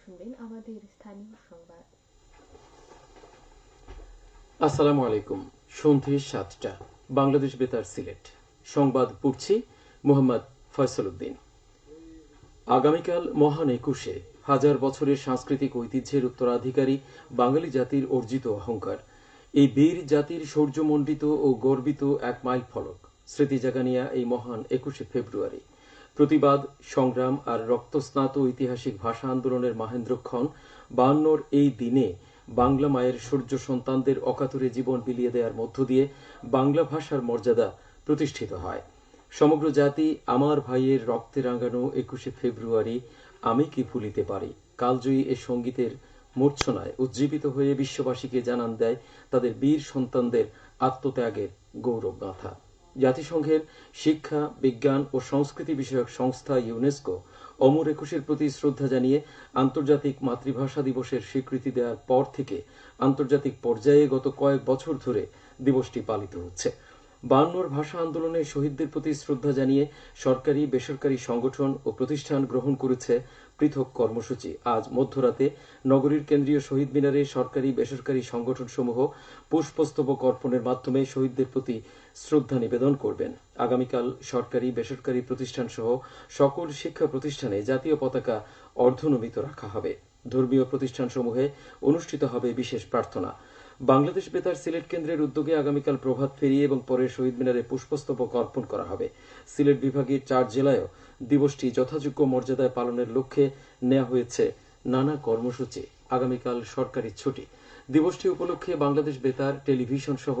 শুনবেন আমাদের স্থানীয় সংবাদ। আসসালামু আলাইকুম। সন্ধ্যে ৭টা, বাংলাদেশ বেতার সিলেট সংবাদ পড়ছি মোহাম্মদ ফয়সল উদ্দিন। আগামীকাল মহান একুশে হাজার বছরের সাংস্কৃতিক ঐতিহ্যের উত্তরাধিকারী বাঙালি জাতির অর্জিত অহংকার। এই বীর জাতির শৌর্যমণ্ডিত ও গর্বিত এক মাইল ফলক স্মৃতি জাগানিয়া এই মহান ২১শে ফেব্রুয়ারি। প্রতিবাদ, সংগ্রাম আর রক্তস্নাত ঐতিহাসিক ভাষা আন্দোলনের মাহেন্দ্রক্ষণ ৫২র এই দিনে বাংলা মায়ের সূর্য সন্তানদের অকাতরে জীবন বিলিয়ে দেওয়ার মধ্য দিয়ে বাংলা ভাষার মর্যাদা প্রতিষ্ঠিত হয়। সমগ্র জাতি আমার ভাইয়ের রক্তে রাঙানো ২১শে ফেব্রুয়ারি আমি কি ভুলিতে পারি কালজয়ী এ সঙ্গীতের মূর্ছনায় উজ্জীবিত হয়ে বিশ্ববাসীকে জানান দেয় তাদের বীর সন্তানদের আত্মত্যাগের গৌরব গাথা। জাতিসংঘের শিক্ষা, বিজ্ঞান ও সংস্কৃতি বিষয়ক সংস্থা ইউনেস্কো অমর একুশের প্রতি শ্রদ্ধা জানিয়ে আন্তর্জাতিক মাতৃভাষা দিবসের স্বীকৃতি দেওয়ার পর থেকে আন্তর্জাতিক পর্যায়ে গত কয়েক বছর ধরে দিবসটি পালিত হচ্ছে। ৫২র ভাষা আন্দোলনে শহীদদের প্রতি শ্রদ্ধা জানিয়ে সরকারি বেসরকারি সংগঠন ও প্রতিষ্ঠান গ্রহণ করেছে পৃথক কর্মসূচি। আজ মধ্যরাতে নগরীর কেন্দ্রীয় শহীদ মিনারে সরকারি বেসরকারি সংগঠনসমূহ পুষ্পস্তবক অর্পণের মাধ্যমে শহীদদের প্রতি শ্রদ্ধা নিবেদন করবেন। আগামীকাল সরকারি বেসরকারি প্রতিষ্ঠান সহ সকল শিক্ষা প্রতিষ্ঠানে জাতীয় পতাকা অর্ধনমিত রাখা হবে। ধর্মীয় প্রতিষ্ঠানসমূহে অনুষ্ঠিত হবে বিশেষ প্রার্থনা। বাংলাদেশ বেতার সিলেট কেন্দ্রের উদ্যোগে আগামীকাল প্রভাত ফেরি এবং পরে শহীদ মিনারে পুষ্পস্তবক অর্পণ করা হবে। সিলেট বিভাগের ৪ জেলায়ও দিবসটি যথাযোগ্য মর্যাদায় পালনের লক্ষ্যে নেওয়া হয়েছে নানা কর্মসূচি। আগামীকাল সরকারি ছুটি। দিবসটি উপলক্ষে বাংলাদেশ বেতার, টেলিভিশন সহ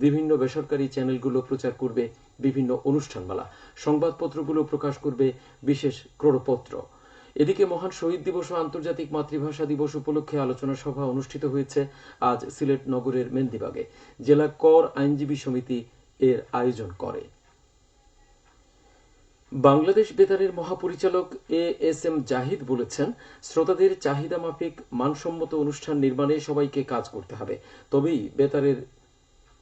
বিভিন্ন বেসরকারি চ্যানেলগুলো প্রচার করবে বিভিন্ন অনুষ্ঠানমালা, সংবাদপত্রগুলো প্রকাশ করবে বিশেষ ক্রোড়পত্র। এদিকে মহান শহীদ দিবস ও আন্তর্জাতিক মাতৃভাষা দিবস উপলক্ষে আলোচনা সভা অনুষ্ঠিত হয়েছে আজ সিলেট নগরের মেন্দিবাগে। জেলা কর আইনজীবী সমিতি এর আয়োজন করে। বাংলাদেশ বেতারের মহাপরিচালক এএসএম জাহিদ বলেছেন, শ্রোতাদের চাহিদা মাফিক মানসম্মত অনুষ্ঠান নির্মাণে সবাইকে কাজ করতে হবে, তবেই বেতারের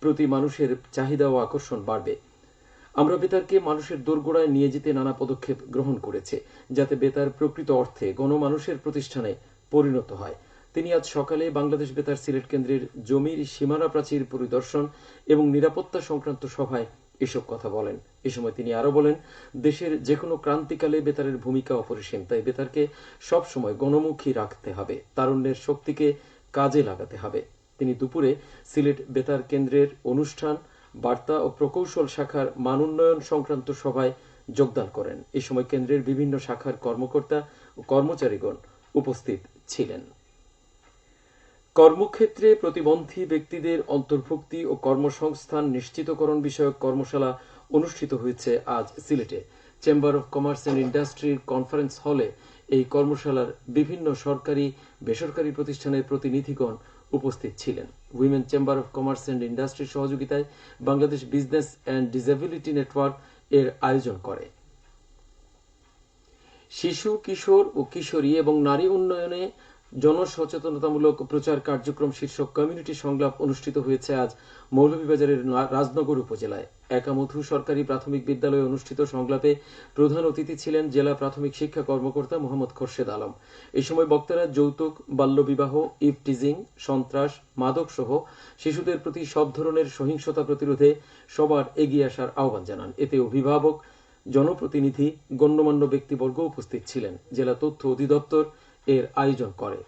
প্রতি মানুষের চাহিদা ও আকর্ষণ বাড়বে। আমরা বেতারকে মানুষের দোরগোড়ায় নিয়ে যেতে নানা পদক্ষেপ গ্রহণ করেছে, যাতে বেতার প্রকৃত অর্থে গণমানুষের প্রতিষ্ঠানে পরিণত হয়। তিনি আজ সকালে বাংলাদেশ বেতার সিলেট কেন্দ্রের জমির সীমানা প্রাচীর পরিদর্শন এবং নিরাপত্তা সংক্রান্ত সভায় এসব কথা বলেন। এ সময় তিনি আরো বলেন, দেশের যে কোনো ক্রান্তিকালে বেতারের ভূমিকা অপরিসীম, তাই বেতারকে সবসময় গণমুখী রাখতে হবে, তারুণ্যের শক্তিকে কাজে লাগাতে হবে। তিনি দুপুরে সিলেট বেতার কেন্দ্রের অনুষ্ঠান, বার্তা ও প্রকৌশল শাখার মান উন্নয়ন সংক্রান্ত সভায় যোগদান করেন। এ সময় কেন্দ্রের বিভিন্ন শাখার কর্মকর্তা ও কর্মচারীগণ উপস্থিত ছিলেন। কর্মক্ষেত্রে প্রতিবন্ধী ব্যক্তিদের অন্তর্ভুক্তি ও কর্মসংস্থান নিশ্চিতকরণ বিষয়ক কর্মশালা অনুষ্ঠিত হয়েছে আজ সিলেটে। চেম্বার অব কমার্স অ্যান্ড ইন্ডাস্ট্রির কনফারেন্স হলে এই কর্মশালার বিভিন্ন সরকারি বেসরকারি প্রতিষ্ঠানের প্রতিনিধিগণ উপস্থিত ছিলেন। Women chamber of commerce and ইন্ডাস্ট্রির সহযোগিতায় Bangladesh business and disability network এর আয়োজন করে। শিশু, কিশোর ও কিশোরী এবং নারী উন্নয়নে জনসচেতনতামূলক প্রচার কার্যক্রম শীর্ষক কমিউনিটি সংলাপ অনুষ্ঠিত হয়েছে আজ মৌলভীবাজারের রাজনগর উপজেলায়। একামধু সরকারি প্রাথমিক বিদ্যালয়ে অনুষ্ঠিত সংলাপে প্রধান অতিথি ছিলেন জেলা প্রাথমিক শিক্ষা কর্মকর্তা মোহাম্মদ খোরশেদ আলম। এই সময় বক্তারা যৌতুক, বাল্যবিবাহ, ইভটিজিং, সন্ত্রাস, মাদক সহ শিশুদের প্রতি সব ধরনের সহিংসতা প্রতিরোধে সবার এগিয়ে আসার আহ্বান জানান। এতে অভিভাবক, জনপ্রতিনিধি, গণ্যমান্য ব্যক্তিবর্গ উপস্থিত ছিলেন। জেলা তথ্য অধিদপ্তর এর আয়োজন করে।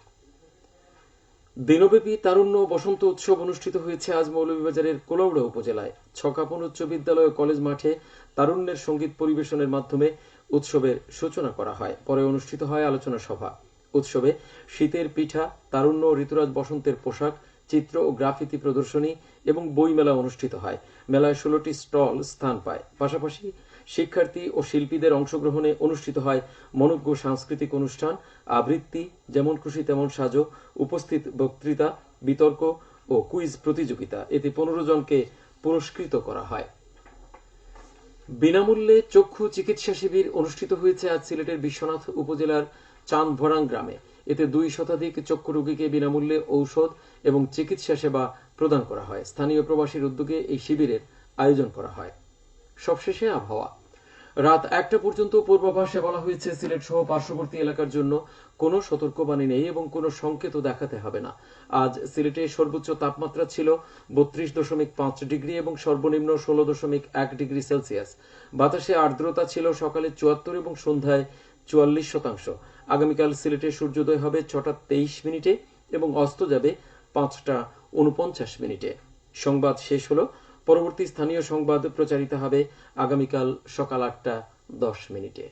দিনব্যাপী তারুণ্য বসন্ত উৎসব অনুষ্ঠিত হয়েছে আজ মৌলভীবাজারের কোলাউড়া উপজেলায়। ছকাপন উচ্চ বিদ্যালয় কলেজ মাঠে তারুণ্যের সঙ্গীত পরিবেশনের মাধ্যমে উৎসবের সূচনা করা হয়। পরে অনুষ্ঠিত হয় আলোচনা সভা। উৎসবে শীতের পিঠা, তারুণ্য ও ঋতুরাজ বসন্তের পোশাক, চিত্র ও গ্রাফিতি প্রদর্শনী এবং বইমেলা অনুষ্ঠিত হয়। মেলায় 16টি স্টল স্থান পায়। পাশাপাশি শিক্ষার্থী ও শিল্পীদের অংশগ্রহণে অনুষ্ঠিত হয় মনোজ্ঞ সাংস্কৃতিক অনুষ্ঠান, আবৃত্তি, যেমন খুশি তেমন সাজো, উপস্থিত বক্তৃতা, বিতর্ক ও কুইজ প্রতিযোগিতা। এতে 15 জনকে পুরস্কৃত করা হয়। বিনামূল্যে চক্ষু চিকিৎসা শিবির অনুষ্ঠিত হয়েছে আজ সিলেটের বিশ্বনাথ উপজেলার চাঁদভরাং গ্রামে। এতে 2 শতাধিক চক্ষু রোগীকে বিনামূল্যে ঔষধ এবং চিকিৎসা সেবা প্রদান করা হয়। স্থানীয় প্রবাসীর উদ্যোগে এই শিবিরের আয়োজন করা হয়। সবশেষে আবহাওয়া। রাত 1টা পর্যন্ত পূর্বাভাসে বলা হয়েছে সিলেট সহ পার্শ্ববর্তী এলাকার জন্য কোনো সতর্কবাণী নেই এবং কোনো সংকেতও দেখাতে হবে না। আজ সিলেটে সর্বোচ্চ তাপমাত্রা ছিল 32.5 ডিগ্রি এবং সর্বনিম্ন 16.1 ডিগ্রি সেলসিয়াস। বাতাসে আর্দ্রতা ছিল সকালে 74 এবং সন্ধ্যায় 44%। আগামীকাল সিলেটে সূর্যোদয় হবে 6টা 23 মিনিটে এবং অস্ত যাবে 5টা 49 মিনিটে। সংবাদ শেষ হলো। পরবর্তী স্থানীয় সংবাদ প্রচারিত হবে আগামীকাল সকাল 8টা 10 মিনিটে।